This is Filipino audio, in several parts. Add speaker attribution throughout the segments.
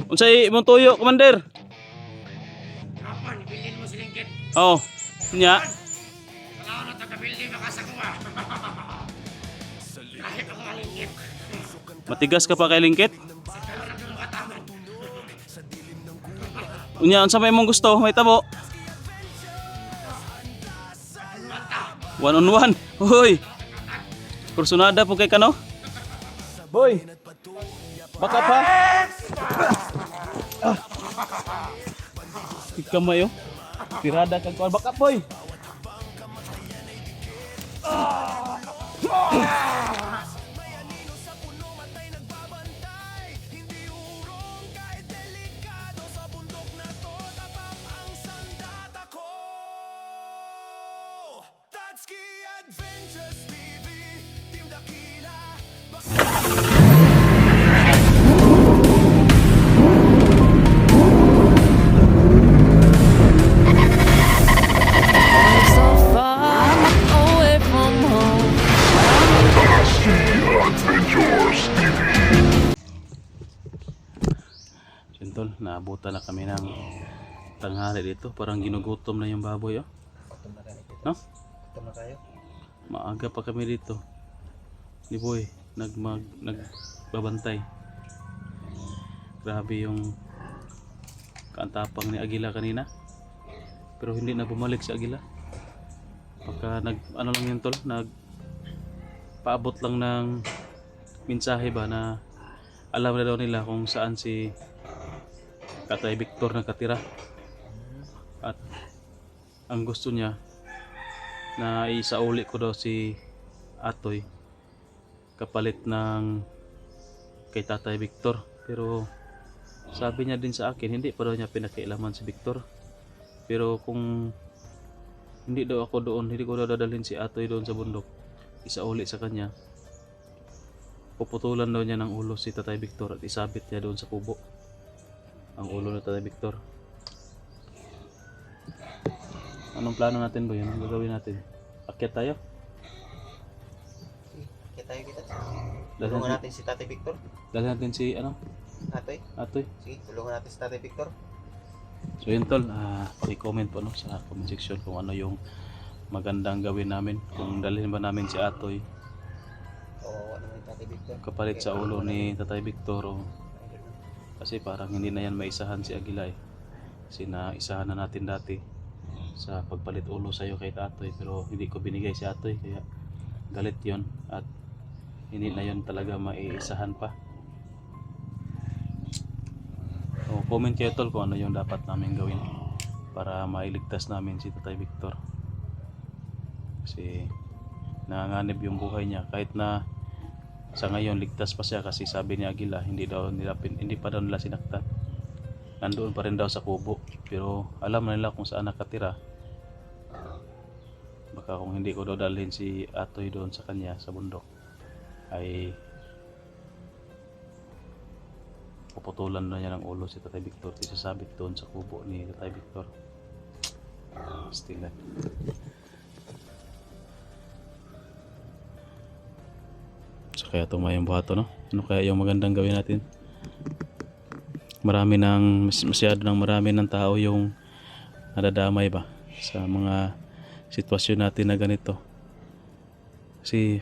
Speaker 1: Unsay imong tuyo, Commander?
Speaker 2: Apan, bilhin mo si Lingkit.
Speaker 1: Oh, nya.
Speaker 2: Wala na taga-bilhin makasakuha. Kahit ako malingkit.
Speaker 1: Matigas ka pa kay Lingkit?
Speaker 2: Pero na doon kataman.
Speaker 1: Unya, unsa may imong gusto? May tabo. One on one. Hoy. Kursunada po kay kano? Boy. Baka pa. Ikaw mayo. Tirada kag kuan baka boy.
Speaker 3: So far away from home.
Speaker 1: Sintol, naabutan na kami ng tanghali dito. Parang ginugutom na yung baboy, oh. No? Maaga pa kami dito. Ni Boy, nagbabantay. Grabe yung kaantapang ni Agila kanina. Pero hindi na bumalik si Agila. Baka ano lang yun tol, paabot lang ng mensahe ba na alam na daw nila kung saan si Tatay Victor nakatira. At ang gusto niya na isauli ko daw si Atoy kapalit ng kay Tatay Victor. Pero sabi niya din sa akin, hindi pa daw niya pinakialaman si Victor. Pero kung hindi daw ako doon, hindi ko daw dadalhin si Atoy doon sa bundok, isauli sa kanya, puputulan daw niya ng ulo si Tatay Victor at isabit niya doon sa kubo ang ulo ng Tatay Victor. Anong plano natin ba yun? Anong gagawin natin? Akyat tayo?
Speaker 4: Kaya tayo kita.
Speaker 1: Dalhin
Speaker 4: Tulungan
Speaker 1: natin,
Speaker 4: natin si Tatay Victor.
Speaker 1: dalhin natin si
Speaker 4: Atoy.
Speaker 1: Atoy.
Speaker 4: Sige, tulungan natin si Tatay Victor.
Speaker 1: So yun tol, paki-comment po no, sa comment section kung ano yung magandang gawin namin. Kung dalhin ba namin si Atoy
Speaker 4: Kawawa naman yung Tatay Victor.
Speaker 1: kapalit sa ulo ni Tatay Victor, o kasi parang hindi na yan maisahan si Agila eh. Kasi naisahan na natin dati sa pagpalit ulo sa'yo kay Atoy, pero hindi ko binigay si Atoy kaya galit yon at hindi na yon talaga maiisahan pa. So, comment kayo tol kung ano yung dapat namin gawin para mailigtas namin si Tatay Victor. Kasi nanganganib yung buhay niya kahit na sa ngayon ligtas pa siya kasi sabi ni Agila hindi pa daw nila sinaktan. Nandoon pa rin daw sa kubo pero alam na nila kung saan nakatira. Baka kung hindi ko daw dalhin si Atoy doon sa kanya sa bundok ay puputulan na niya ng ulo si Tatay Victor, isasabit doon sa kubo ni Tatay Victor. Still so kaya tumayong buhato no? Ano kaya yung magandang gawin natin? Masyado marami ng tao yung nadadamay ba sa mga sitwasyon natin na ganito. Kasi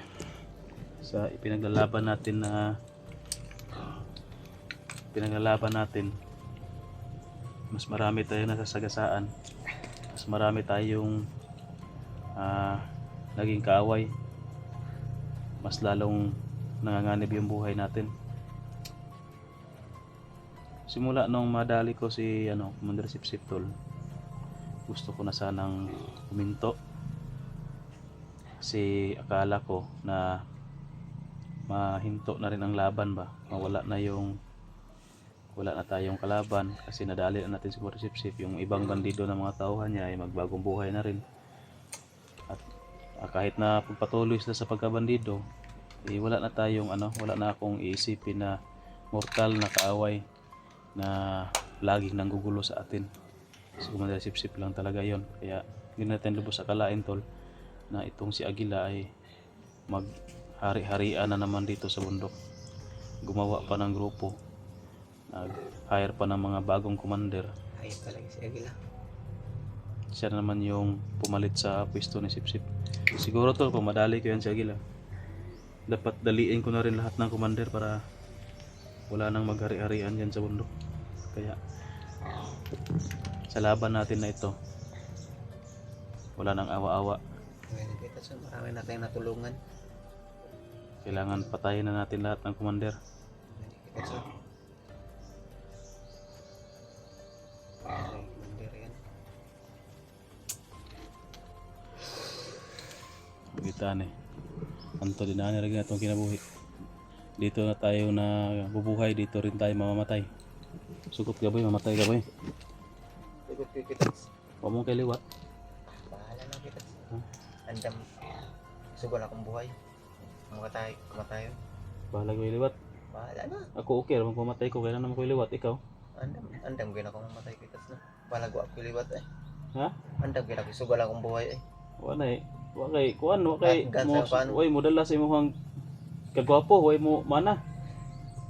Speaker 1: sa pinaglalaban natin mas marami tayong nasasagasaan, mas marami tayong naging kaaway, mas lalong nanganganib yung buhay natin. Simula nung madali ko si Commander Sipsip tol, gusto ko na sanang huminto kasi akala ko na mahinto na rin ang laban ba, wala na tayong kalaban kasi nadali na natin si Commander Sipsip. Yung ibang bandido ng mga tauhan niya ay magbagong buhay na rin at kahit na pagpatuloy sila sa pagkabandido wala na akong iisipin na mortal na kaaway na laging nanggugulo sa atin. So Commander Sipsip lang talaga yon. Kaya hindi natin lubos akalain tol na itong si Agila ay maghari-harian na naman dito sa bundok. Gumawa pa ng grupo Nag-hire pa ng mga bagong commander.
Speaker 4: Ayun talaga si Agila.
Speaker 1: Siya naman yung pumalit sa pwesto ni Sipsip. Siguro tol, pamadali ko yan si Agila. Dapat daliin ko na rin lahat ng commander para wala nang maghari-harian dyan sa bundok. Kaya sa laban natin na ito, wala nang awa-awa.
Speaker 4: Ngayon kita sa marami na tayong natulungan.
Speaker 1: Kailangan patayin na natin lahat ng commander.
Speaker 4: Kita sa commander yan.
Speaker 1: Kita ni. Anto din na rin itong kinabuhi. Dito na tayo na bubuhay, dito rin tayo mamamatay. Sugot ka boy, mamatay ka boy.
Speaker 4: Ikot ko kita.
Speaker 1: Huwag mong kaliwat.
Speaker 4: Bahala na kita.
Speaker 1: Ha?
Speaker 4: Andam. Sugal akong buhay. Kumatayo.
Speaker 1: Bahala ko iliwat.
Speaker 4: Bahala na.
Speaker 1: Ako okay, naman pumatay ko, kaya naman ko iliwat. Ikaw?
Speaker 4: Andam gina ko mamatay kita na. Bahala ko ako liwat eh.
Speaker 1: Ha?
Speaker 4: Andam gina ko sugal akong buhay eh.
Speaker 1: Wala eh. Wakay, kuan, wakay mo,
Speaker 4: Gansa, paano?
Speaker 1: way mo dala sa imong kagwapo, way mo mana.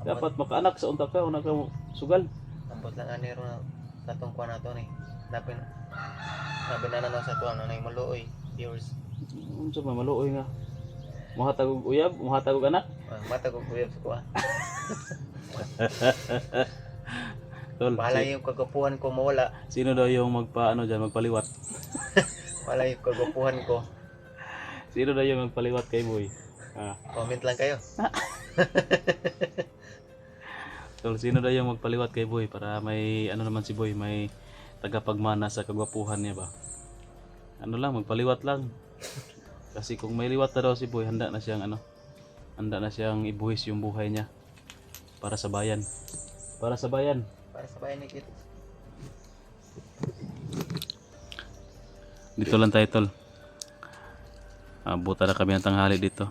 Speaker 1: Dapat makaanak sa unta ka, una ka mo sugal.
Speaker 4: Ambot lang anero na katong kuha na to ni. Napin. Sabi na naman sa tuwan na maluoy. Viewers.
Speaker 1: Unsa man maluoy nga. Mahatag og uyab, mahatag og anak.
Speaker 4: Mata ko kuyab sa kuha.
Speaker 1: Tol,
Speaker 4: Bahala yung kagapuhan ko mawala.
Speaker 1: sino daw yung magpaano diyan, magpaliwat?
Speaker 4: Wala yung kagapuhan ko.
Speaker 1: Sino daw yung magpaliwat kay boy? Ah,
Speaker 4: Comment lang kayo.
Speaker 1: tol, sino daw yung magpaliwat kay boy para may ano naman si boy, may tagapagmana sa kagwapuhan niya ba? Ano lang, magpaliwat lang. Kasi kung may liwat na daw si boy, handa na siyang ibuhis yung buhay niya para sa bayan. Para sa bayan.
Speaker 4: Para sa bayan ni Kit.
Speaker 1: Dito lang tayo tol. Buta na kami ng tanghali dito.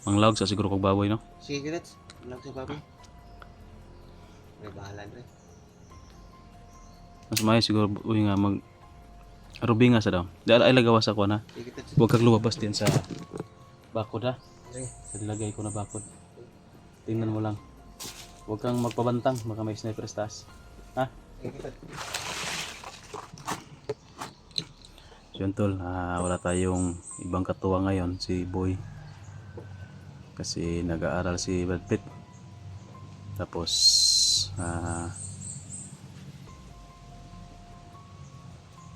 Speaker 1: Manglawag sa siguro kong baboy, no?
Speaker 4: Sige Kit. Lang sa baboy. May bahala rin.
Speaker 1: Mas may siguro uy nga mag arubi nga sa daw. Di ay lagawas ako na.
Speaker 4: Sige Kit.
Speaker 1: Huwag kang lumabas din sa bakod ha.
Speaker 4: Sige.
Speaker 1: Sa nilagay ko na bakod. Tingnan mo lang. Huwag kang magpabantang, baka may sniper sa taas. Ha?
Speaker 4: Sige Kit.
Speaker 1: So yun tol, wala tayong ibang katuwa ngayon, si Boy. Kasi nag-aaral si Brad Pitt. Tapos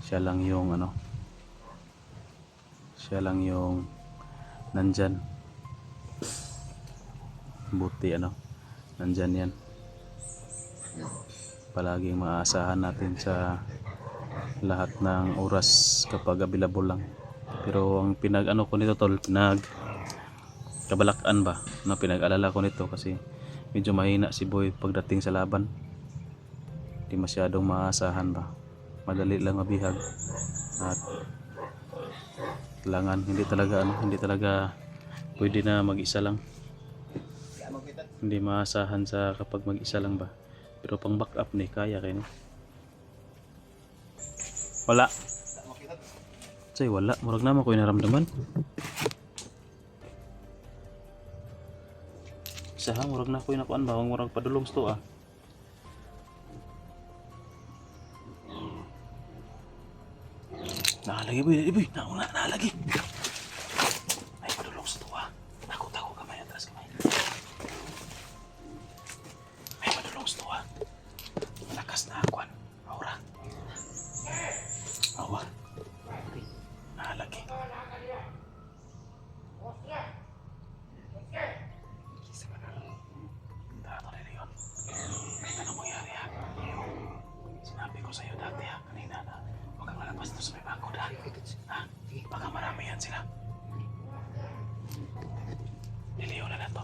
Speaker 1: siya lang yung nandyan. Buti nandyan yan. Palaging maaasahan natin sa lahat ng oras kapag available lang. Pero ang ko nito tol, kabalakan ba, pinag-alala ko nito kasi medyo mahina si Boy pagdating sa laban. Hindi masyadong maaasahan ba, madali lang mabihag at kailangan hindi talaga pwede na mag-isa lang. Hindi maasahan sa kapag mag-isa lang ba, pero pang backup ni kaya kayo. Wala. Say wala, murag naman ko naramdaman. Isa ha, murag na ko nakuan ba, murag padulong sto ah. Nalagi boy, nalagi. Ay padulong sto ah. Takot kamay atras kamay. Ay padulong sto ah. Malakas na akuan. Aura. Awa. Nalagi. Dato rin yun. Ito na mangyari ha. Sinabi ko sa'yo dati ha. Kanina na. Huwag kang lalabas doon sa may bangkod ha. Ha? Baka marami yan sila. Niliyo na to.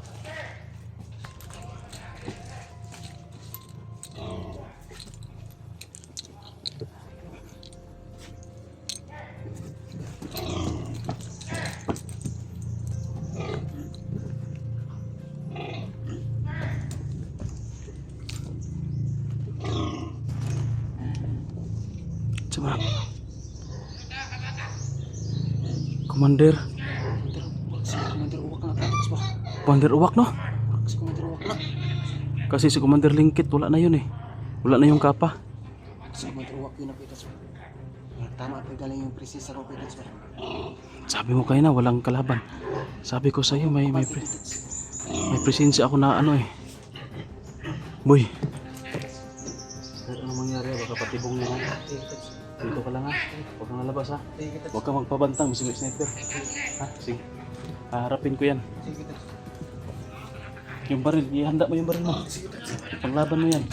Speaker 1: Coba. Komandir.
Speaker 4: Komandir uwak na tapos ba?
Speaker 1: Komandir uwak no?
Speaker 4: Si komandir uwak na.
Speaker 1: Kasi si Commander Lingkit wala na yun eh. Wala na yung kapa.
Speaker 5: Sa matruwak yun na pitas. Tama pa galing yung presis ako pitas.
Speaker 1: Sabi mo kayo na walang kalaban. Sabi ko sa iyo may presensya ako na ano eh. Boy. Ano mangyari? Baka patibong na lang. Dito ka lang ha. Huwag kang nalabas ha. Huwag kang magpabantang. Gusto mo sniper. Ha? Sige. Haharapin ko yan. Yung baril. Ihanda mo yung baril mo. Panglaban mo yan.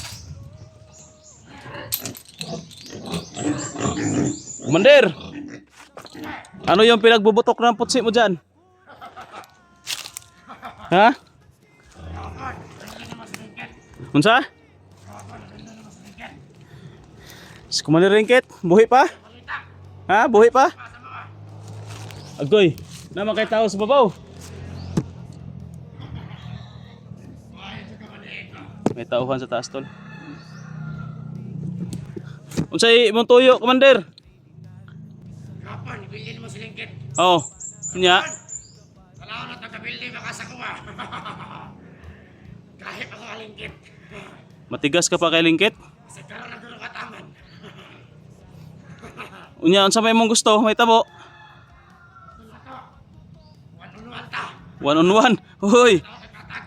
Speaker 1: Commander! Ano yung pinagbubutok ng putsi mo dyan? Ha? Unsa? Si Commander Ringkit, buhi pa? Ha? Buhi pa? Agoy, naman kay tao sa babaw. May tauhan sa taas tol. Unsay imong tuyo, Commander?
Speaker 2: Kapon, ibilin mo si Lingkit.
Speaker 1: Oh, nya.
Speaker 2: Salaon na taga-building makasakuha. Kahit ako kalingkit.
Speaker 1: Matigas ka pa kay Lingkit?
Speaker 2: Kasi karoon na doon kataman.
Speaker 1: Unya, unsa may mong gusto? May tabo.
Speaker 2: Wanunuan ta.
Speaker 1: One on one. Hoy,
Speaker 2: Ako kay Patag.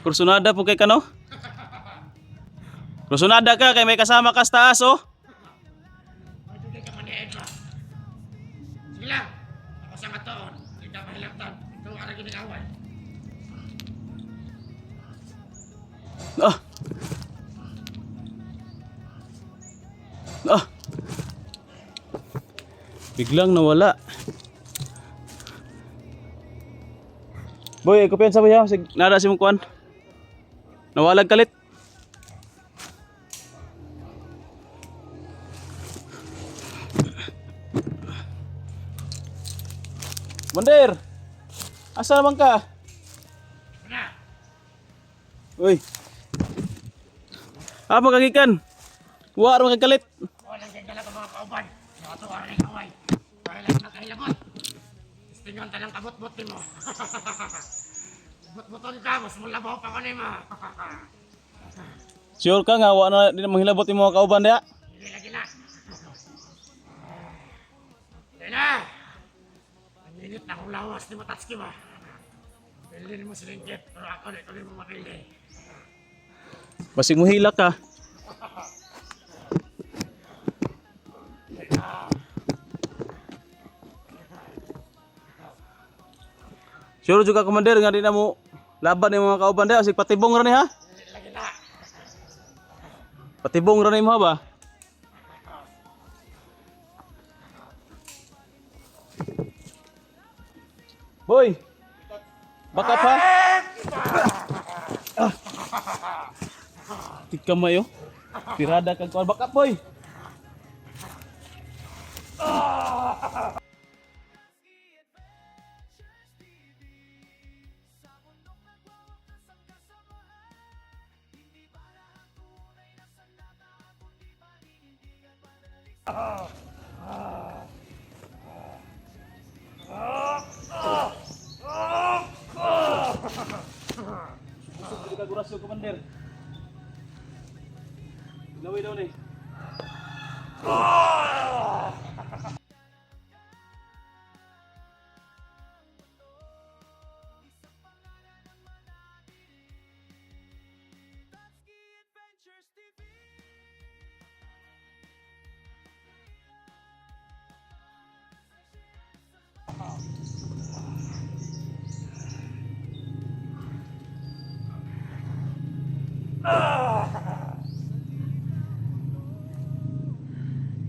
Speaker 1: kursunada po kay kano? Kursunada ka kay may kasama ka sa taas oh.
Speaker 2: May tugay ka man ni Edra. Sige lang. Ako sa matoon. Hindi ka mahilaptan. Ito ang arang ginagawan.
Speaker 1: Ah. Ah. Biglang nawala. Boy, kopian sa bayaw. Sig nada si mong kuan. Nawalag kalit. Mandir! Asa naman ka?
Speaker 2: Na.
Speaker 1: Uy. Apa kagikan? Wa ro kagalit.
Speaker 2: Walang gagala ka mga kauban. Sa ato aring kaway. Kaya lang nakahilabot. Istingon ta ng kabot-bot mo. Bot-boton ka. Mas mulabaw pa ko ni mo.
Speaker 1: Sure ka nga wa na di na manghilabot imong mga kauban diha?
Speaker 2: Hindi lagi na. Hindi na. Ang init na akong lawas ni Matatski ba? Pilin mo si Lingkit. Pero ako na ito rin mo mapili.
Speaker 1: Basig mo hila ka. Sure juga Commander nga di na mo laban yung mga kauban diha. Sig patibong ra ni ha?
Speaker 2: Hindi lagi na.
Speaker 1: Patibong ra ni mo ha ba? Boy! Baka pa? Ah. Tika mayo. Pirada kag kuan baka boy. Busog ka gurasyo Commander. Gawin daw ni.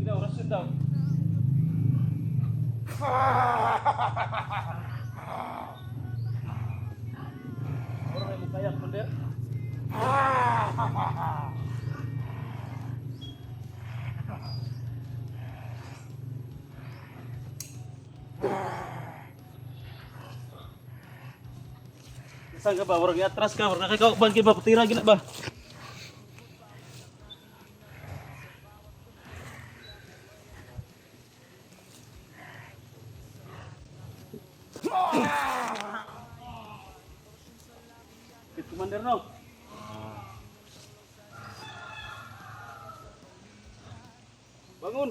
Speaker 1: Daw, rasyon daw. Orang yang kayak Commander. Saan ka ba? Orang atras ka? Orang nakakauban ka ba? Patira gina ba? Commander no? Bangon!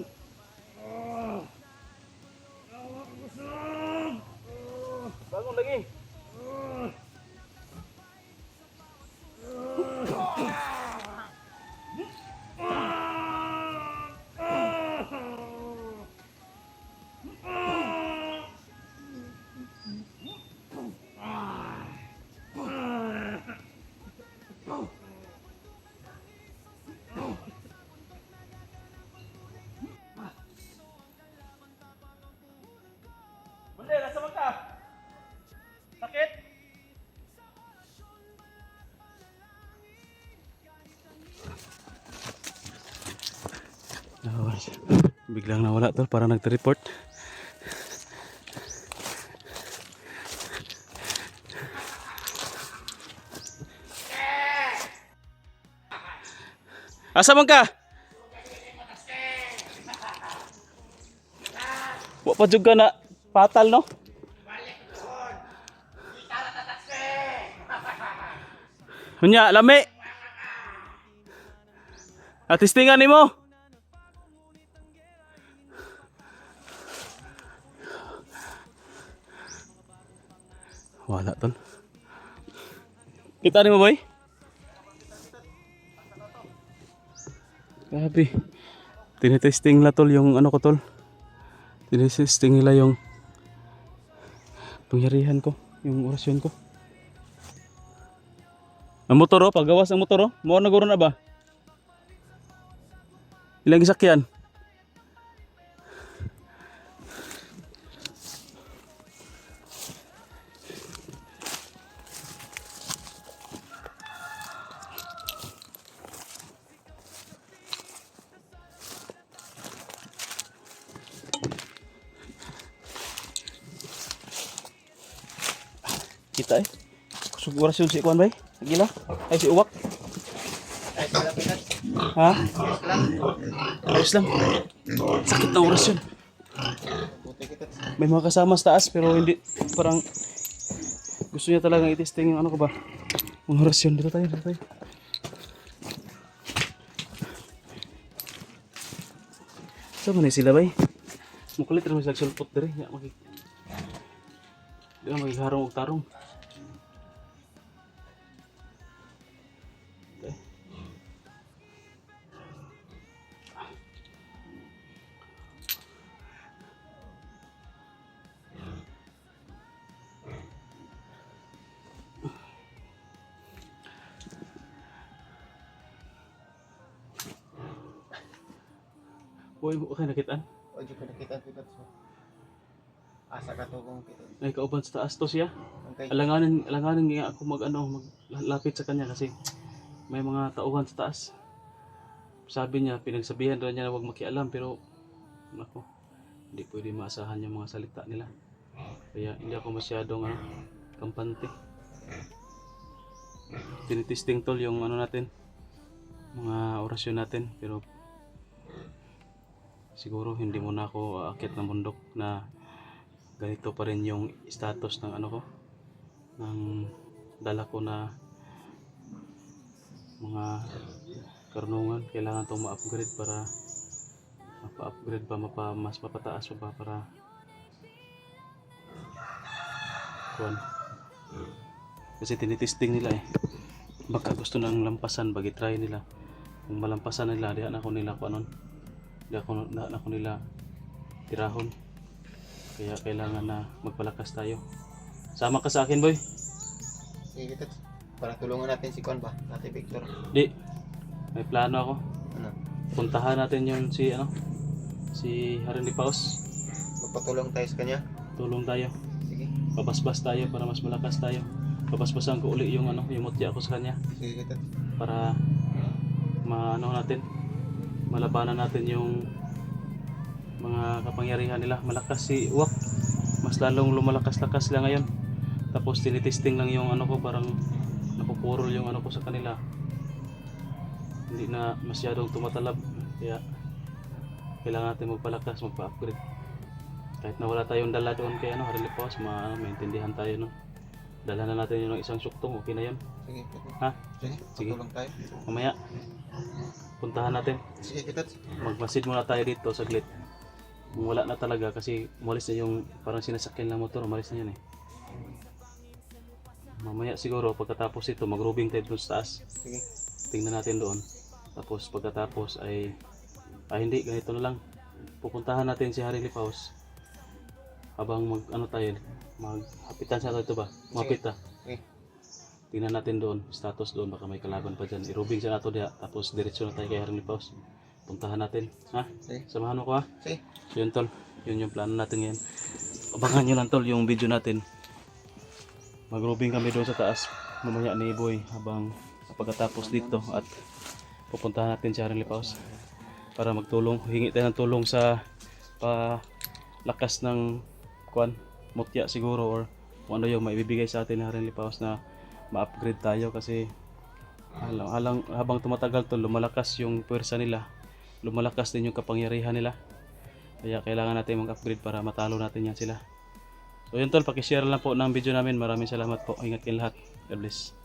Speaker 1: Bangon lagi! Bunda, nasa ka? Sakit? Biglang nawala tol, para nagte-report. Asa man ka? Wa pa jud ka na patal no? Hunya, lami. Atistingan nimo. Wala tol. Kita nimo boy? Grabe. Tinitesting la tol yung ano ko tol. Tinitesting nila yung pangyarihan ko, yung orasyon ko. Ang motor oh, paggawas ng motor oh. Mo na guro na ba? Ilang gisakyan? Kita eh. Kusog orasyon si Kwan bay. Gila. Ay si Uwak.
Speaker 4: Ay, wala pitas.
Speaker 1: Ha?
Speaker 4: Yes lang.
Speaker 1: Ayos lang. Sakit na orasyon.
Speaker 4: Puti kita.
Speaker 1: May mga kasama sa taas pero hindi parang gusto niya talagang i-testing yung ano ko ba? Yung orasyon. Dito tayo, dito tayo. Saan man sila bay? Mukulit rin mas nagsulpot diri. Di na magigharong og tarong. Boy, okay nakitaan.
Speaker 4: O, di ko nakita pitas. Asa ka to kung kita.
Speaker 1: Ay kauban sa taas to siya.
Speaker 4: Okay.
Speaker 1: Alanganin nga ako maglapit sa kanya kasi may mga tauhan sa taas. Sabi niya, pinagsabihan rin niya na huwag makialam pero nako, hindi pwede maasahan yung mga salita nila. Kaya hindi ako masyadong kampante. Tinitesting tol yung ano natin, mga orasyon natin pero siguro hindi muna ako aakyat ng bundok na ganito pa rin yung status ng ano ko, ng dala ko na mga karunungan. Kailangan itong ma-upgrade para mapa-upgrade pa, mas mapataas pa para kuwan. Kasi tinitesting nila eh, baka gusto nang lampasan, bagi try nila. Kung malampasan nila, dihan ako nila kuanon, dihan ako nila tirahon. Kaya kailangan na magpalakas tayo. Sama ka sa akin boy.
Speaker 4: Sige kita. Para tulungan natin si Kwan ba? Ate Victor.
Speaker 1: Di, may plano ako.
Speaker 4: Ano?
Speaker 1: Puntahan natin yung si Haring Paus.
Speaker 4: Magpatulong tayo sa kanya.
Speaker 1: Tulong tayo.
Speaker 4: Sige.
Speaker 1: Babasbas tayo para mas malakas tayo. Babasbasan ko uli yung yung mutya ko sa kanya
Speaker 4: Sige kita.
Speaker 1: para natin, malabanan natin yung mga kapangyarihan nila. Malakas si Uwak. Mas lalong lumalakas-lakas sila ngayon. Tapos tinitesting lang yung ko, parang napupurol yung ko sa kanila. Hindi na masyadong tumatalab. Kaya kailangan natin magpalakas, magpa-upgrade. Kahit na wala tayong dala doon kay Haring Paus, maintindihan tayo no. Dala na natin yung isang suktong, okay na yun.
Speaker 4: Sige kita.
Speaker 1: Ha?
Speaker 4: Sige.
Speaker 1: Sige.
Speaker 4: Patulong tayo.
Speaker 1: Mamaya. puntahan natin.
Speaker 4: Sige, kita.
Speaker 1: Magmasid muna tayo dito saglit. Kung wala na talaga kasi umalis na yung parang sinasakyan na motor, umalis na yun eh. Mamaya siguro pagkatapos ito mag-rubing tayo doon sa taas.
Speaker 4: Sige.
Speaker 1: Tingnan natin doon. Tapos pagkatapos ay hindi, ganito na lang. Pupuntahan natin si Harry Lipaos. Habang maghapitan sa ito ba? Mapit ah.
Speaker 4: Sige.
Speaker 1: Tingnan natin doon, status doon, baka may kalaban pa dyan. I-rubing siya nato diya, tapos diretso na tayo kay Harry Lipaos. Puntahan natin, ha?
Speaker 4: Sige.
Speaker 1: Samahan mo ko ha?
Speaker 4: Sige.
Speaker 1: So yun tol, yun yung plano natin ngayon. Abangan nyo lang tol yung video natin. Mag-rubing kami doon sa taas, mamaya ni Boy habang pagkatapos dito at pupuntahan natin si Harry Lipaos para magtulong, hingi tayo ng tulong sa lakas ng mutya siguro or kung ano yung maibibigay sa atin ni Harry Lipaos na ma-upgrade tayo kasi habang tumatagal to lumalakas yung puwersa nila, lumalakas din yung kapangyarihan nila, kaya kailangan natin mag-upgrade para matalo natin yan sila. So yun tol, pakishare lang po ng video namin. Maraming salamat po, ingat kayo lahat, God bless.